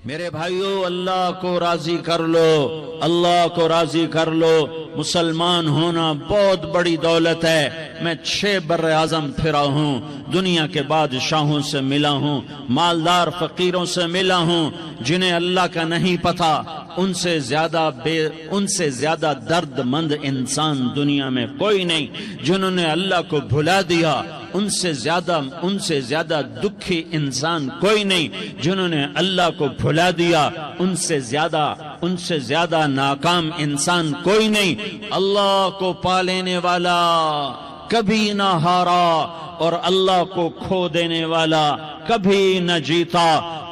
میرے بھائیو، اللہ کو راضی کر لو، اللہ کو راضی کر لو۔ مسلمان ہونا بہت بڑی دولت ہے۔ میں 6 بر اعظم پھرا ہوں، دنیا کے بادشاہوں سے ملا ہوں، مالدار فقیروں سے ملا ہوں، جنہیں اللہ کا نہیں پتا، ان سے زیادہ درد مند انسان دنیا میں کوئی نہیں۔ جنہوں نے اللہ کو بھلا دیا، ان سے زیادہ دکھی انسان کوئی نہیں۔ جنہوں نے اللہ کو بھلا دیا، ان سے زیادہ ناکام انسان کوئی نہیں۔ اللہ کو پا لینے والا کبھی نہ ہارا، اور اللہ کو کھو دینے والا کبھی نہ جیتا۔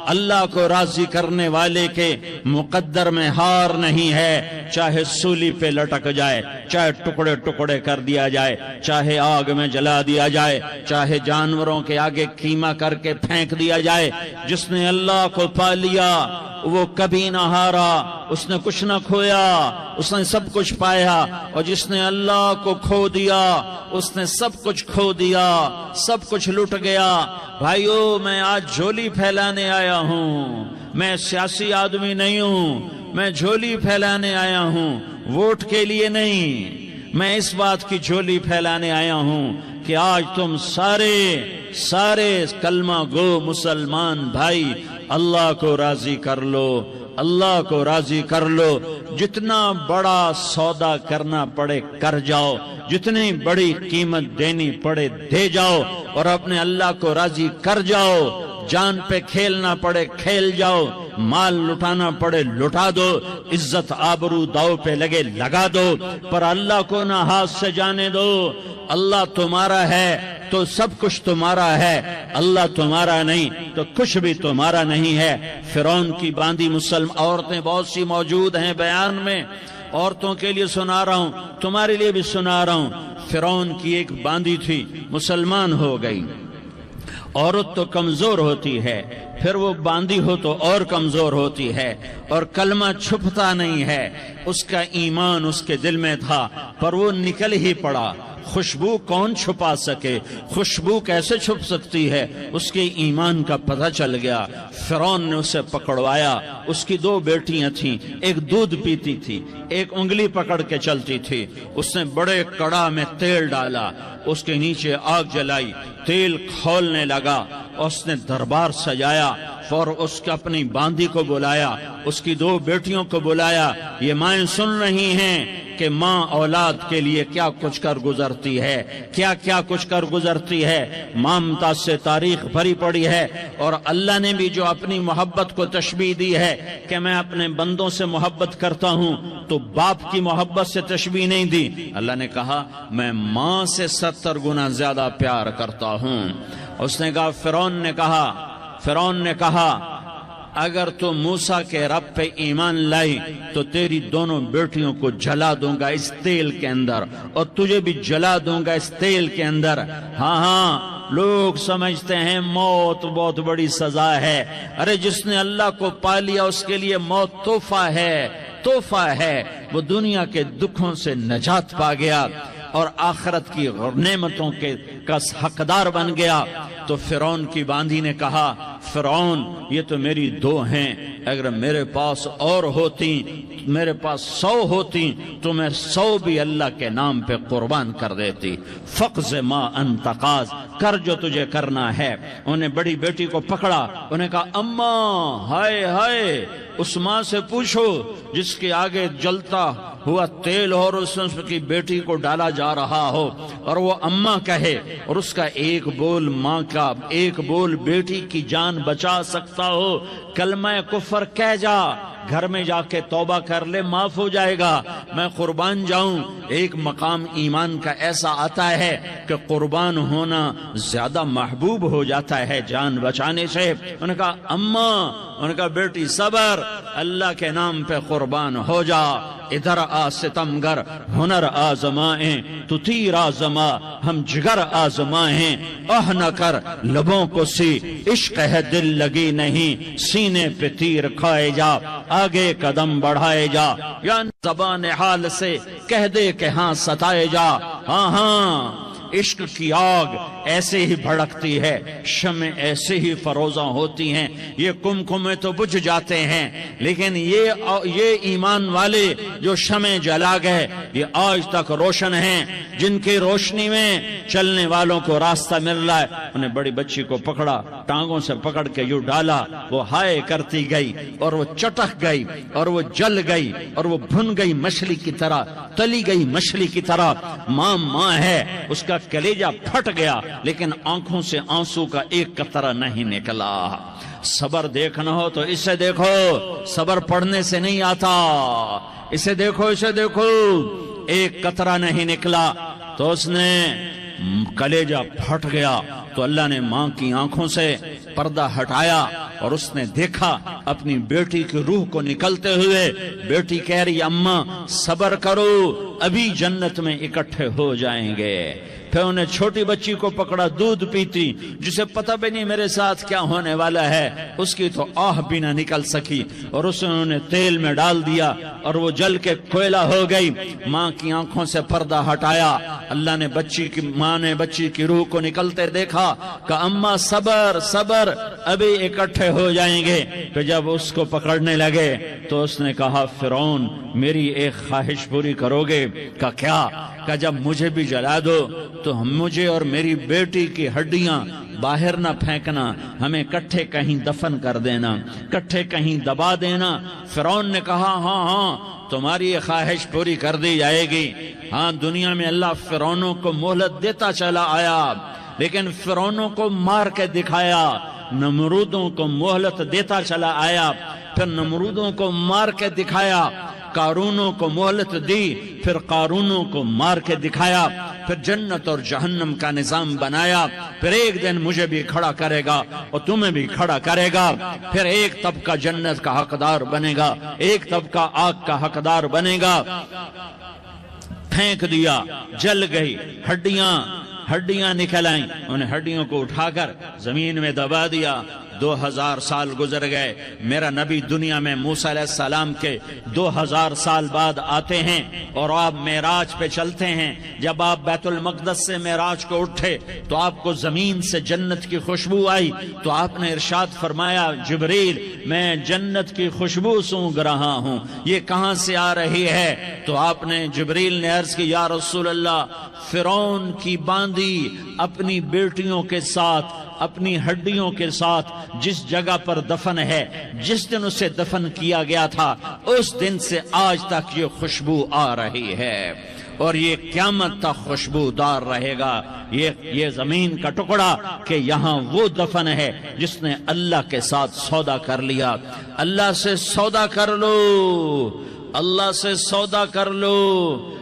اللہ کو راضی کرنے والے کے مقدر میں ہار نہیں ہے، چاہے سولی پہ لٹک جائے، چاہے ٹکڑے ٹکڑے کر دیا جائے، چاہے آگ میں جلا دیا جائے، چاہے جانوروں کے آگے قیمہ کر کے پھینک دیا جائے۔ جس نے اللہ کو پا لیا وہ کبھی نہ ہارا، اس نے کچھ نہ کھویا، اس نے سب کچھ پایا۔ اور جس نے اللہ کو کھو دیا، اس نے سب کچھ کھو دیا، سب کچھ لٹ گیا۔ بھائیو، میں آج جھولی پھیلانے آیا ہوں، میں سیاسی آدمی نہیں ہوں، میں جھولی پھیلانے آیا ہوں، ووٹ کے لیے نہیں۔ میں اس بات کی جھولی پھیلانے آیا ہوں کہ آج تم سارے کلمہ گو مسلمان بھائی اللہ کو راضی کر لو، اللہ کو راضی کر لو۔ جتنا بڑا سودا کرنا پڑے کر جاؤ، جتنی بڑی قیمت دینی پڑے دے جاؤ، اور اپنے اللہ کو راضی کر جاؤ۔ جان پہ کھیلنا پڑے کھیل جاؤ، مال لٹانا پڑے لٹا دو، عزت آبرو داؤ پہ لگے لگا دو، پر اللہ کو نہ ہاتھ سے جانے دو۔ اللہ تمہارا ہے تو سب کچھ تمہارا ہے، اللہ تمہارا نہیں تو کچھ بھی تمہارا نہیں ہے۔ فرعون کی باندھی مسلم عورتیں بہت سی موجود ہیں بیان میں، عورتوں کے لیے سنا رہا ہوں، تمہارے لیے بھی سنا رہا ہوں۔ فرعون کی ایک باندھی تھی، مسلمان ہو گئی۔ عورت تو کمزور ہوتی ہے، پھر وہ باندھی ہو تو اور کمزور ہوتی ہے، اور کلمہ چھپتا نہیں ہے۔ اس کا ایمان اس کے دل میں تھا، پر وہ نکل ہی پڑا۔ خوشبو کون چھپا سکے؟ خوشبو کیسے چھپ سکتی ہے؟ اس کے ایمان کا پتہ چل گیا۔ فرعون نے اسے پکڑوایا۔ اس کی 2 بیٹیاں تھیں، ایک دودھ پیتی تھی، ایک انگلی پکڑ کے چلتی تھی۔ اس نے بڑے کڑا میں تیل ڈالا، اس کے نیچے آگ جلائی، تیل کھولنے لگا، اس نے دربار سجایا، اور اس کے اپنی باندھی کو بلایا، اس کی 2 بیٹیوں کو بلایا۔ یہ مائیں سن رہی ہیں کہ ماں اولاد کے لیے کیا کچھ کر گزرتی ہے، کیا کچھ کر گزرتی ہے۔ مامتا سے تاریخ بھری پڑی ہے، اور اللہ نے بھی جو اپنی محبت کو تشبیہ دی ہے کہ میں اپنے بندوں سے محبت کرتا ہوں، تو باپ کی محبت سے تشبیہ نہیں دی۔ اللہ نے کہا میں ماں سے 70 گنا زیادہ پیار کرتا ہوں۔ اس نے کہا، فرعون نے کہا اگر تو موسیٰ کے رب پہ ایمان لائی تو تیری دونوں بیٹیوں کو جلا دوں گا اس تیل کے اندر، اور تجھے بھی جلا دوں گا اس تیل کے اندر۔ ہاں لوگ سمجھتے ہیں موت بہت بڑی سزا ہے۔ ارے جس نے اللہ کو پا لیا اس کے لیے موت تحفہ ہے۔ وہ دنیا کے دکھوں سے نجات پا گیا اور آخرت کی نعمتوں کا حقدار بن گیا۔ تو فرعون کی باندھی نے کہا، فرعون یہ تو میری 2 ہیں، اگر میرے پاس اور ہوتی، میرے پاس 100 ہوتی تو میں 100 بھی اللہ کے نام پہ قربان کر دیتی۔ فقض ما انت قاض، کر جو تجھے کرنا ہے۔ انہیں بڑی بیٹی کو پکڑا، انہیں کہا اماں ہائے اس ماں سے پوچھو جس کے آگے جلتا ہوا تیل اور اس کی بیٹی کو ڈالا جا رہا ہو، اور وہ اماں کہے، اور اس کا ایک بول ماں کا، ایک بول بیٹی کی جان بچا سکتا ہو۔ کلمہ کفر کہہ جا، گھر میں جا کے توبہ کر لے، معاف ہو جائے گا۔ میں قربان جاؤں۔ ایک مقام ایمان کا ایسا آتا ہے کہ قربان ہونا زیادہ محبوب ہو جاتا ہے جان بچانے سے۔ انہوں نے کہا اماں، انہوں نے کہا بیٹی صبر، اللہ کے نام پہ قربان ہو جا۔ ادھر آ ستمگر، ہنر آزمائیں تو تیر آزما، ہم جگر آزمائیں نہ کر لبوں کو سی، عشق ہے دل لگی نہیں، سینے پہ تیر کھائے جا، آگے قدم بڑھائے جا، یا زبان حال سے کہہ دے کہ ہاں ستائے جا۔ ہاں عشق کی آگ ایسے ہی بھڑکتی ہے، شمع ایسے ہی فروزاں ہوتی ہیں، یہ کمکمے تو بجھ جاتے ہیں، لیکن یہ ایمان والے جو شمع جلا گئے یہ آج تک روشن ہیں، جن کی روشنی میں چلنے والوں کو راستہ مل رہا ہے۔ انہیں بڑی بچی کو پکڑا، ٹانگوں سے پکڑ کے یوں ڈالا، وہ ہائے کرتی گئی اور وہ چٹک گئی اور وہ جل گئی اور وہ بھن گئی مچھلی کی طرح، تلی گئی مچھلی کی طرح۔ ماں ہے، اس کا کلیجہ پھٹ گیا، لیکن آنکھوں سے آنسو کا ایک قطرہ نہیں نکلا۔ صبر دیکھنا ہو تو اسے دیکھو، صبر پڑھنے سے نہیں آتا، اسے دیکھو، اسے دیکھو۔ ایک قطرہ نہیں نکلا تو اس نے کلیجہ پھٹ گیا، تو اللہ نے ماں کی آنکھوں سے پردہ ہٹایا اور اس نے دیکھا اپنی بیٹی کی روح کو نکلتے ہوئے۔ بیٹی کہہ رہی اماں صبر کرو، ابھی جنت میں اکٹھے ہو جائیں گے۔ پھر انہیں چھوٹی بچی کو پکڑا، دودھ پیتی، جسے پتہ بھی نہیں میرے ساتھ کیا ہونے والا ہے، اس کی تو آہ بھی نہ نکل سکی، اور اسے انہوں نے تیل میں ڈال دیا اور وہ جل کے کوئلہ ہو گئی۔ ماں کی آنکھوں سے پردہ ہٹایا، اللہ نے ماں نے بچی کی روح کو نکلتے دیکھا کہ اماں صبر صبر، ابھی اکٹھے ہو جائیں گے۔ پھر جب اس کو پکڑنے لگے تو اس نے کہا فرعون میری ایک خواہش پوری کرو گے؟ کہ کیا؟ کہ جب مجھے بھی جلا دو تو مجھے اور میری بیٹی کی ہڈیاں باہر نہ پھینکنا، ہمیں کٹھے کہیں دفن کر دینا، کٹھے کہیں دبا دینا۔ فرعون نے کہا ہاں تمہاری یہ خواہش پوری کر دی جائے گی۔ ہاں دنیا میں اللہ فرعونوں کو مہلت دیتا چلا آیا، لیکن فرعونوں کو مار کے دکھایا، نمرودوں کو مہلت دیتا چلا آیا، پھر نمرودوں کو مار کے دکھایا، قارونوں کو مہلت دی، پھر قارونوں کو مار کے دکھایا، پھر جنت اور جہنم کا نظام بنایا۔ پھر ایک دن مجھے بھی کھڑا کرے گا اور تمہیں بھی کھڑا کرے گا، پھر ایک طبقہ جنت کا حقدار بنے گا، ایک طبقہ آگ کا حقدار بنے گا۔ پھینک دیا، جل گئی، ہڈیاں نکل آئیں، انہیں ہڈیوں کو اٹھا کر زمین میں دبا دیا۔ 2000 سال گزر گئے، میرا نبی دنیا میں موسیٰ علیہ السلام کے 2000 سال بعد آتے ہیں اور آپ معراج پہ چلتے ہیں۔ جب آپ بیت المقدس سے معراج کو اٹھے تو آپ کو زمین سے جنت کی خوشبو آئی، تو آپ نے ارشاد فرمایا جبریل میں جنت کی خوشبو سونگ رہا ہوں، یہ کہاں سے آ رہی ہے؟ تو آپ نے جبریل نے عرض کی یا رسول اللہ فرعون کی باندی اپنی بیٹیوں کے ساتھ، اپنی ہڈیوں کے ساتھ جس جگہ پر دفن ہے، جس دن اسے دفن کیا گیا تھا اس دن سے آج تک یہ خوشبو آ رہی ہے، اور یہ قیامت تک خوشبودار رہے گا۔ یہ زمین کا ٹکڑا کہ یہاں وہ دفن ہے جس نے اللہ کے ساتھ سودا کر لیا۔ اللہ سے سودا کر لو، اللہ سے سودا کر لو۔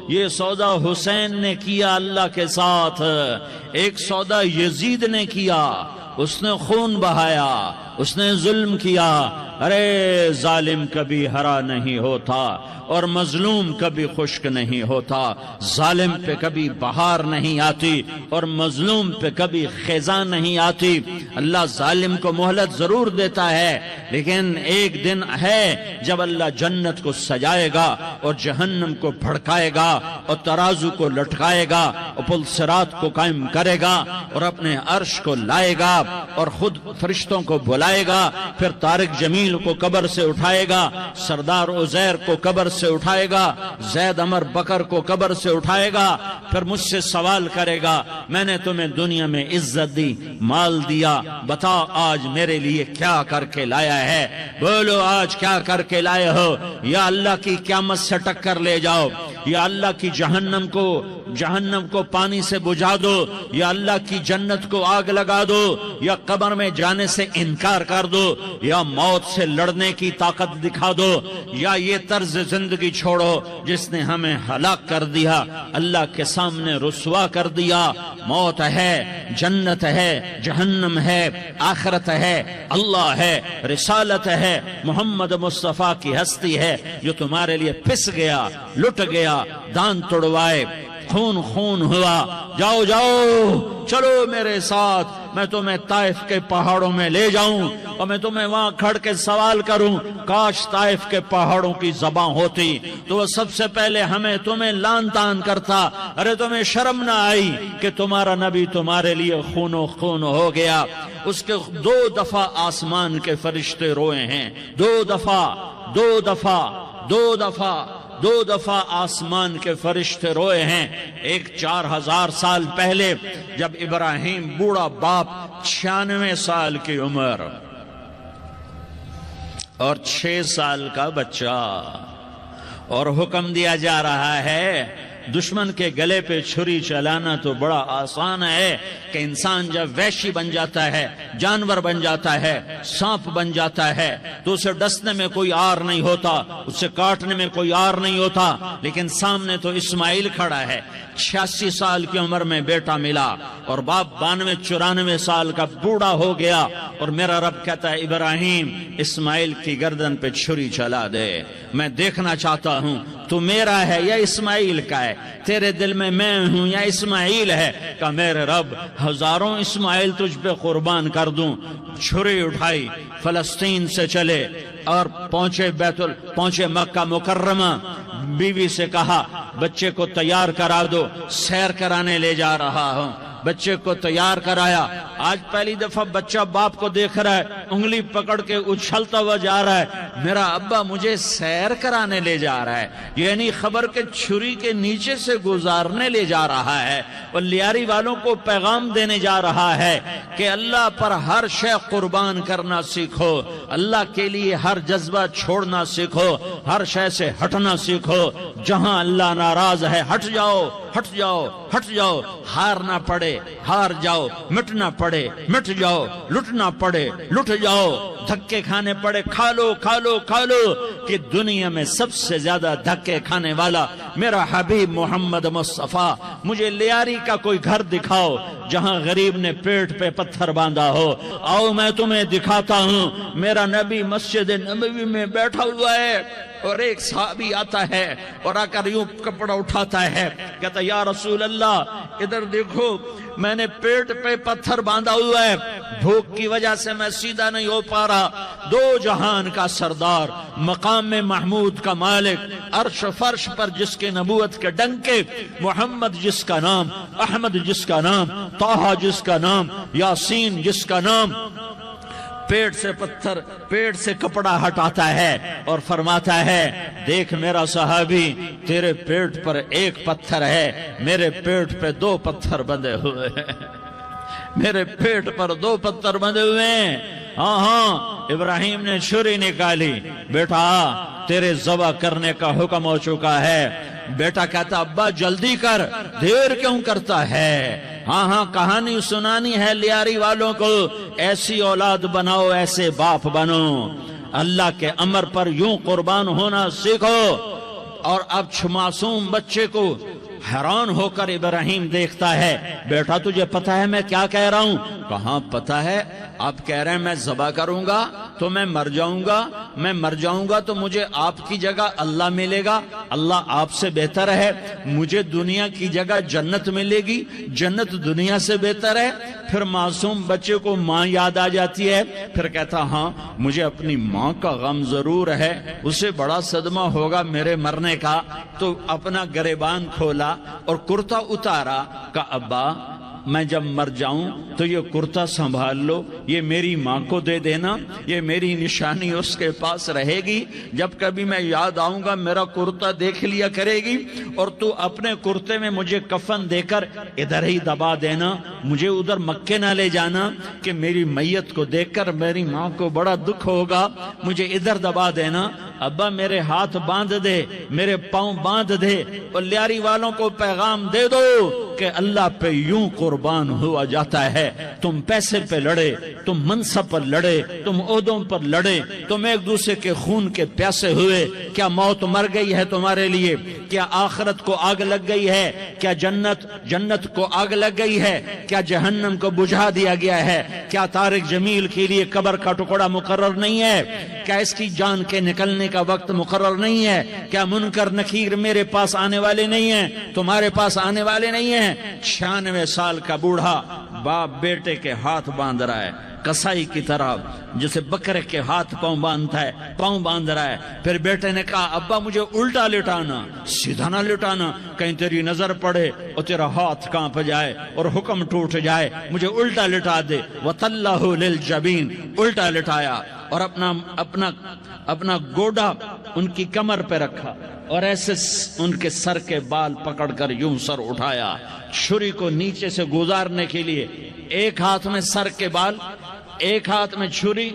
یہ سودا حسین نے کیا اللہ کے ساتھ، ایک سودا یزید نے کیا، اس نے خون بہایا، اس نے ظلم کیا۔ ارے ظالم کبھی ہرا نہیں ہوتا اور مظلوم کبھی خشک نہیں ہوتا، ظالم پہ کبھی بہار نہیں آتی اور مظلوم پہ کبھی خزاں نہیں آتی۔ اللہ ظالم کو مہلت ضرور دیتا ہے، لیکن ایک دن ہے جب اللہ جنت کو سجائے گا اور جہنم کو بھڑکائے گا اور ترازو کو لٹکائے گا اور پل صراط کو قائم کرے گا اور اپنے عرش کو لائے گا اور خود فرشتوں کو بلائے گا، پھر طارق جمیل کو قبر سے اٹھائے گا، سردار عزیر کو قبر سے اٹھائے گا، زید عمر بکر کو قبر سے اٹھائے گا، پھر مجھ سے سوال کرے گا میں نے تمہیں دنیا میں عزت دی، مال دیا، بتا آج میرے لیے کیا کر کے لایا ہے؟ بولو آج کیا کر کے لائے ہو؟ یا اللہ کی قیامت سے ٹکر لے جاؤ، یا اللہ کی جہنم کو پانی سے بجھا دو، یا اللہ کی جنت کو آگ لگا دو، یا قبر میں جانے سے انکار کر دو، یا موت سے لڑنے کی طاقت دکھا دو، یا یہ طرز زندگی چھوڑو جس نے ہمیں ہلاک کر دیا، اللہ کے سامنے رسوا کر دیا۔ موت ہے، جنت ہے، جہنم ہے، آخرت ہے، اللہ ہے، رسالت ہے، محمد مصطفیٰ کی ہستی ہے جو تمہارے لیے پس گیا، لٹ گیا، دان توڑوائے، خون ہوا۔ جاؤ چلو میرے ساتھ، میں تمہیں طائف کے پہاڑوں میں لے جاؤں اور میں تمہیں وہاں کھڑ کے سوال کروں، کاش طائف کے پہاڑوں کی زبان ہوتی تو وہ سب سے پہلے ہمیں تمہیں لان تان کرتا، ارے تمہیں شرم نہ آئی کہ تمہارا نبی تمہارے لیے خون و خون ہو گیا۔ اس کے 2 دفعہ آسمان کے فرشتے روئے ہیں، 2 دفعہ آسمان کے فرشتے روئے ہیں۔ ایک 4000 سال پہلے جب ابراہیم بوڑھا باپ 96 سال کی عمر اور 6 سال کا بچہ، اور حکم دیا جا رہا ہے دشمن کے گلے پہ چھری چلانا تو بڑا آسان ہے کہ انسان جب وحشی بن جاتا ہے، جانور بن جاتا ہے، سانپ بن جاتا ہے تو اسے ڈسنے میں کوئی آر نہیں ہوتا، اسے کاٹنے میں کوئی آر نہیں ہوتا، لیکن سامنے تو اسماعیل کھڑا ہے، 86 سال کی عمر میں بیٹا ملا اور باپ 92-94 سال کا بوڑھا ہو گیا، اور میرا رب کہتا ہے ابراہیم اسماعیل کی گردن پہ چھری چلا دے، میں دیکھنا چاہتا ہوں تو میرا ہے یا اسماعیل کا ہے، تیرے دل میں ہوں یا اسماعیل ہے؟ کہ میرے رب ہزاروں اسماعیل تجھ پہ قربان کر دوں۔ چھری اٹھائی، فلسطین سے چلے اور پہنچے مکہ مکرمہ، بیوی سے کہا بچے کو تیار کرا دو، سیر کرانے لے جا رہا ہوں۔ بچے کو تیار کرایا، آج پہلی دفعہ بچہ باپ کو دیکھ رہا ہے، انگلی پکڑ کے اچھلتا ہوا جا رہا ہے، میرا ابا مجھے سیر کرانے لے جا رہا ہے، یعنی خبر کے چھری کے نیچے سے گزارنے لے جا رہا ہے، اور لیاری والوں کو پیغام دینے جا رہا ہے کہ اللہ پر ہر شے قربان کرنا سیکھو، اللہ کے لیے ہر جذبہ چھوڑنا سیکھو، ہر شے سے ہٹنا سیکھو، جہاں اللہ ناراض ہے ہٹ جاؤ، ہٹ جاؤ، ہٹ جاؤ، ہارنا پڑے ہار جاؤ، مٹنا پڑے مٹ جاؤ، لٹنا پڑے لٹ جاؤ، دھکے کھانے پڑے کھا لو کھا لو کھا لو، کہ دنیا میں سب سے زیادہ دھکے کھانے والا میرا حبیب محمد مصطفیٰ۔ مجھے لیاری کا کوئی گھر دکھاؤ جہاں غریب نے پیٹ پہ پتھر باندھا ہو، آؤ میں تمہیں دکھاتا ہوں۔ میرا نبی مسجد نبوی میں بیٹھا ہوا ہے اور ایک صحابی آتا ہے اور آ کر یوں کپڑا اٹھاتا ہے، کہتا یا رسول اللہ ادھر دیکھو، میں نے پیٹ پہ پتھر باندھا ہوا ہے، بھوک کی وجہ سے میں سیدھا نہیں ہو پا رہا۔ 2 جہان کا سردار، مقام محمود کا مالک، عرش فرش پر جس کے نبوت کے ڈنکے، محمد جس کا نام، احمد جس کا نام، طٰہٰ جس کا نام، یاسین جس کا نام، پیٹ سے پتھر، پیٹ سے کپڑا ہٹاتا ہے اور فرماتا ہے دیکھ میرا صحابی، تیرے پیٹ پر 1 پتھر ہے، میرے پیٹ پہ 2 پتھر بندھے ہوئے ہیں، میرے پیٹ پر 2 پتھر بندھے ہوئے ہیں۔ ہاں ابراہیم نے چھری نکالی، بیٹا تیرے ذبح کرنے کا حکم ہو چکا ہے۔ بیٹا کہتا ابا جلدی کر، دیر کیوں کرتا ہے؟ ہاں کہانی سنانی ہے لیاری والوں کو، ایسی اولاد بناؤ، ایسے باپ بنو، اللہ کے امر پر یوں قربان ہونا سیکھو۔ اور اب معصوم بچے کو حیران ہو کر ابراہیم دیکھتا ہے، بیٹا تجھے پتا ہے میں کیا کہہ رہا ہوں؟ کہاں پتا ہے، آپ کہہ رہے ہیں میں ذبح کروں گا تو میں مر جاؤں گا، میں مر جاؤں گا تو مجھے آپ کی جگہ اللہ ملے گا، اللہ آپ سے بہتر ہے، مجھے دنیا کی جگہ جنت ملے گی، جنت دنیا سے بہتر ہے۔ پھر معصوم بچے کو ماں یاد آ جاتی ہے، پھر کہتا ہاں مجھے اپنی ماں کا غم ضرور ہے، اسے بڑا صدمہ ہوگا میرے مرنے کا۔ تو اپنا گریبان کھولا اور کرتا اتارا، کہا ابا میں جب مر جاؤں تو یہ کرتا سنبھال لو، یہ میری ماں کو دے دینا، یہ میری نشانی اس کے پاس رہے گی، جب کبھی میں یاد آؤں گا میرا کرتا دیکھ لیا کرے گی، اور تو اپنے کرتے میں مجھے کفن دے کر ادھر ہی دبا دینا، مجھے ادھر مکے نہ لے جانا کہ میری میت کو دیکھ کر میری ماں کو بڑا دکھ ہوگا، مجھے ادھر دبا دینا۔ ابا میرے ہاتھ باندھ دے، میرے پاؤں باندھ دے، اور لیاری والوں کو پیغام دے دو کہ اللہ پہ یوں قربان ہوا جاتا ہے۔ تم پیسے پہ لڑے، تم منصب پر لڑے، تم عہدوں پر لڑے، تم ایک دوسرے کے خون کے پیاسے ہوئے، کیا موت مر گئی ہے تمہارے لیے؟ کیا آخرت کو آگ لگ گئی ہے؟ کیا جنت کو آگ لگ گئی ہے؟ کیا جہنم کو بجھا دیا گیا ہے؟ کیا طارق جمیل کے لیے قبر کا ٹکڑا مقرر نہیں ہے؟ کیا اس کی جان کے نکلنے کا وقت مقرر نہیں ہے؟ کیا منکر نکیر میرے پاس آنے والے نہیں ہیں، تمہارے پاس آنے والے نہیں ہیں؟ 96 سال کا بوڑھا باپ بیٹے کے ہاتھ باندھ رہا ہے کسائی کی طرح، جسے بکرے کے ہاتھ پاؤں باندھتا ہے، پاؤں باندھ رہا ہے۔ پھر بیٹے نے کہا ابا مجھے الٹا لٹانا، سیدھا نہ لٹانا، کہیں تیری نظر پڑے اور تیرا ہاتھ کانپ جائے اور حکم ٹوٹ جائے، مجھے الٹا لٹا دے۔ وَتَلَّهُ لِلْجَبِينِ، الٹا لٹایا اور اپنا گوڈا ان کی کمر پہ رکھا اور ایسے ان کے سر کے بال پکڑ کر یوں سر اٹھایا، چھری کو نیچے سے گزارنے کے لیے، ایک ہاتھ میں سر کے بال، ایک ہاتھ میں چھری،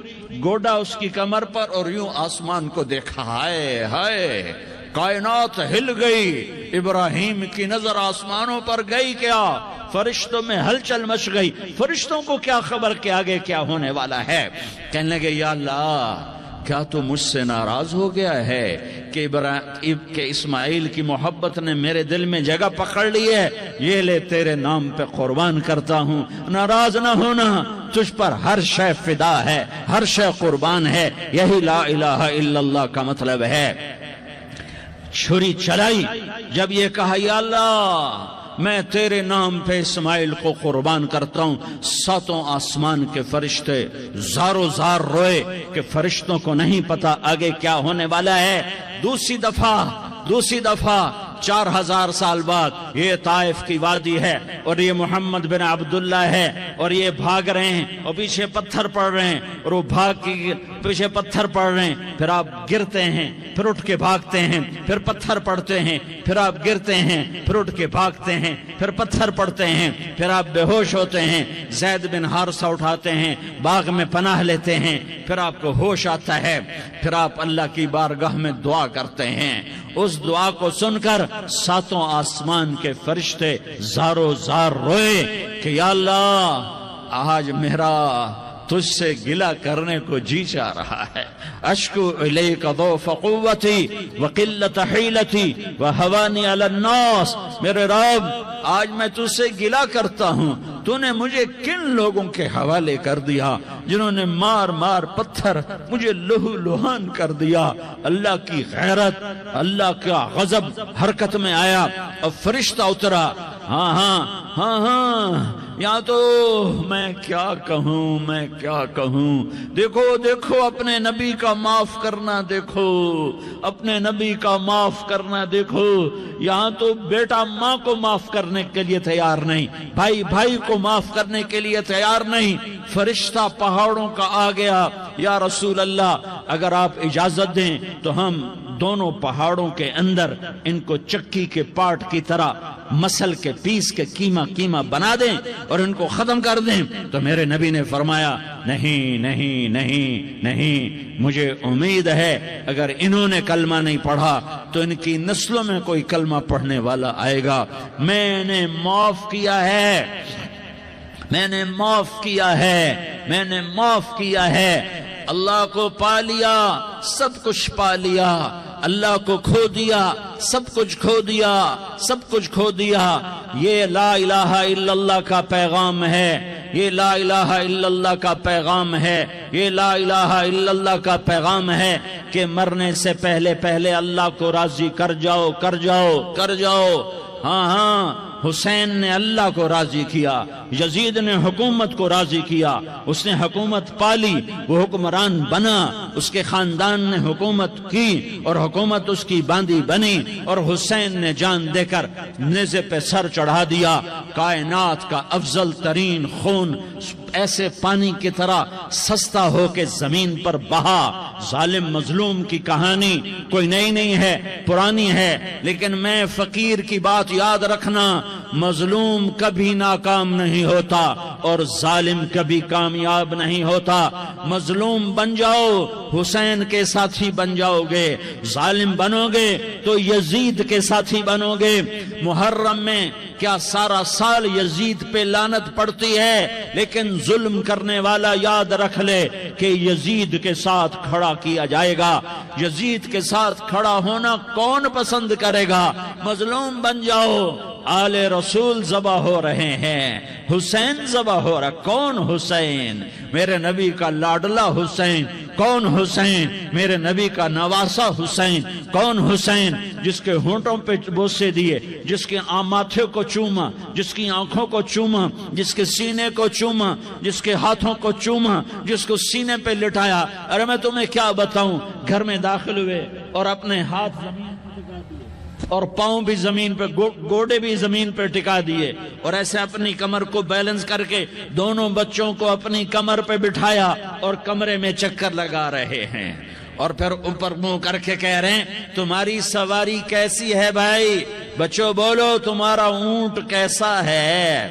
گوڈا اس کی کمر پر، اور یوں آسمان کو دیکھا۔ ہائے ہائے، کائنات ہل گئی، ابراہیم کی نظر آسمانوں پر گئی کیا؟ فرشتوں میں ہلچل مچ گئی۔ فرشتوں کو کیا خبر کہ آگے کیا ہونے والا ہے؟ کہنے لگے یا اللہ، کیا تو مجھ سے ناراض ہو گیا ہے کہ اسماعیل کی محبت نے میرے دل میں جگہ پکڑ لی ہے؟ یہ لے تیرے نام پہ قربان کرتا ہوں، ناراض نہ ہونا، تجھ پر ہر شے فدا ہے، ہر شے قربان ہے۔ یہی لا الہ الا اللہ کا مطلب ہے۔ چھری چلائی، جب یہ کہا یا اللہ میں تیرے نام پہ اسماعیل کو قربان کرتا ہوں، ساتوں آسمان کے فرشتے زارو زار روئے کہ فرشتوں کو نہیں پتا آگے کیا ہونے والا ہے۔ دوسری دفعہ 4000 سال بعد یہ طائف کی وادی ہے اور یہ محمد بن عبداللہ ہے اور یہ بھاگ رہے ہیں اور پیچھے پتھر پڑ رہے ہیں اور وہ بھاگ کے پیچھے پتھر پڑ رہے ہیں، پھر آپ گرتے ہیں، پھر اٹھ کے بھاگتے ہیں، پھر پتھر پڑتے ہیں، پھر آپ گرتے ہیں، پھر اٹھ کے بھاگتے ہیں، پھر پتھر پڑتے ہیں، پھر آپ بے ہوش ہوتے ہیں، زید بن حارثہ اٹھاتے ہیں، باغ میں پناہ لیتے ہیں، پھر آپ کو ہوش آتا ہے، پھر آپ اللہ کی بارگاہ میں دعا کرتے ہیں۔ اس دعا کو سن کر ساتوں آسمان کے فرشتے زارو زار روئے کہ یا اللہ آج میرا تجھ سے گلہ کرنے کو جی چاہ رہا ہے۔ اشکو الیک ضعف قوتی وقلت حیلتی وہوانی علی الناس، میرے رب آج میں تجھ سے گلہ کرتا ہوں، تو نے مجھے کن لوگوں کے حوالے کر دیا جنہوں نے مار مار پتھر مجھے لہو لہان کر دیا۔ اللہ کی غیرت، اللہ کا غضب حرکت میں آیا اور فرشتہ اترا۔ ہاں یا تو میں کیا کہوں، دیکھو اپنے نبی کا معاف کرنا، دیکھو اپنے نبی کا معاف کرنا، دیکھو یہاں تو بیٹا ماں کو معاف کرنے کے لیے تیار نہیں، بھائی کو معاف کرنے کے لیے تیار نہیں۔ فرشتہ پہاڑوں کا آ گیا، یا رسول اللہ اگر آپ اجازت دیں تو ہم دونوں پہاڑوں کے اندر ان کو چکی کے پاٹ کی طرح مسل کے پیس کے کیما بنا دیں اور ان کو ختم کر دیں۔ تو میرے نبی نے فرمایا نہیں، مجھے امید ہے اگر انہوں نے کلمہ نہیں پڑھا تو ان کی نسلوں میں کوئی کلمہ پڑھنے والا آئے گا۔ میں نے معاف کیا ہے، اللہ کو پا لیا، سب کچھ پا لیا، اللہ کو کھو دیا، سب کچھ کھو دیا۔ یہ لا الہ الا اللہ کا پیغام ہے، یہ لا الہ الا اللہ کا پیغام ہے، یہ لا الہ الا اللہ کا پیغام ہے کہ مرنے سے پہلے اللہ کو راضی کر جاؤ۔ ہاں حسین نے اللہ کو راضی کیا، یزید نے حکومت کو راضی کیا، اس نے حکومت پالی، وہ حکمران بنا، اس کے خاندان نے حکومت کی اور حکومت اس کی باندھی بنی، اور حسین نے جان دے کر نیزے پہ سر چڑھا دیا۔ کائنات کا افضل ترین خون ایسے پانی کی طرح سستا ہو کے زمین پر بہا۔ ظالم مظلوم کی کہانی کوئی نئی نہیں ہے، پرانی ہے، لیکن میں فقیر کی بات یاد رکھنا، مظلوم کبھی ناکام نہیں ہوتا اور ظالم کبھی کامیاب نہیں ہوتا۔ مظلوم بن جاؤ حسین کے ساتھی بن جاؤ گے، ظالم بنو گے تو یزید کے ساتھی بنو گے۔ محرم میں کیا سارا سال یزید پہ لعنت پڑتی ہے، لیکن ظلم کرنے والا یاد رکھ لے کہ یزید کے ساتھ کھڑا کیا جائے گا۔ یزید کے ساتھ کھڑا ہونا کون پسند کرے گا؟ مظلوم بن جاؤ، آل رسول ذبح ہو رہے ہیں، حسین ذبح ہو رہا۔ کون حسین؟ میرے نبی کا لاڈلا حسین۔ کون حسین؟ میرے نبی کا نواسا حسین۔ کون حسین؟ جس کے ہونٹوں پہ بوسے دیے، جس کے ماتھے کو چوما، جس کی آنکھوں کو چوما، جس کے سینے کو چوما، جس کے ہاتھوں کو چوما، جس کو سینے پہ لٹایا۔ ارے میں تمہیں کیا بتاؤں، گھر میں داخل ہوئے اور اپنے ہاتھ زمین پہ ٹکا دیے اور پاؤں بھی زمین پہ، گوڑے بھی زمین پہ ٹکا دیے، اور ایسے اپنی کمر کو بیلنس کر کے دونوں بچوں کو اپنی کمر پہ بٹھایا اور کمرے میں چکر لگا رہے ہیں، اور پھر اوپر منہ کر کے کہہ رہے ہیں تمہاری سواری کیسی ہے بھائی؟ بچوں بولو تمہارا اونٹ کیسا ہے؟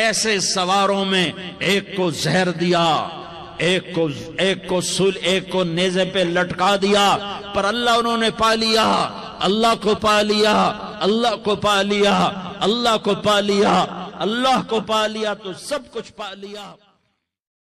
ایسے سواروں میں ایک کو زہر دیا، ایک کو نیزے پہ لٹکا دیا، پر اللہ انہوں نے پا لیا، اللہ کو پا لیا، اللہ کو پا لیا، اللہ کو پا لیا، اللہ کو پا لیا تو سب کچھ پا لیا۔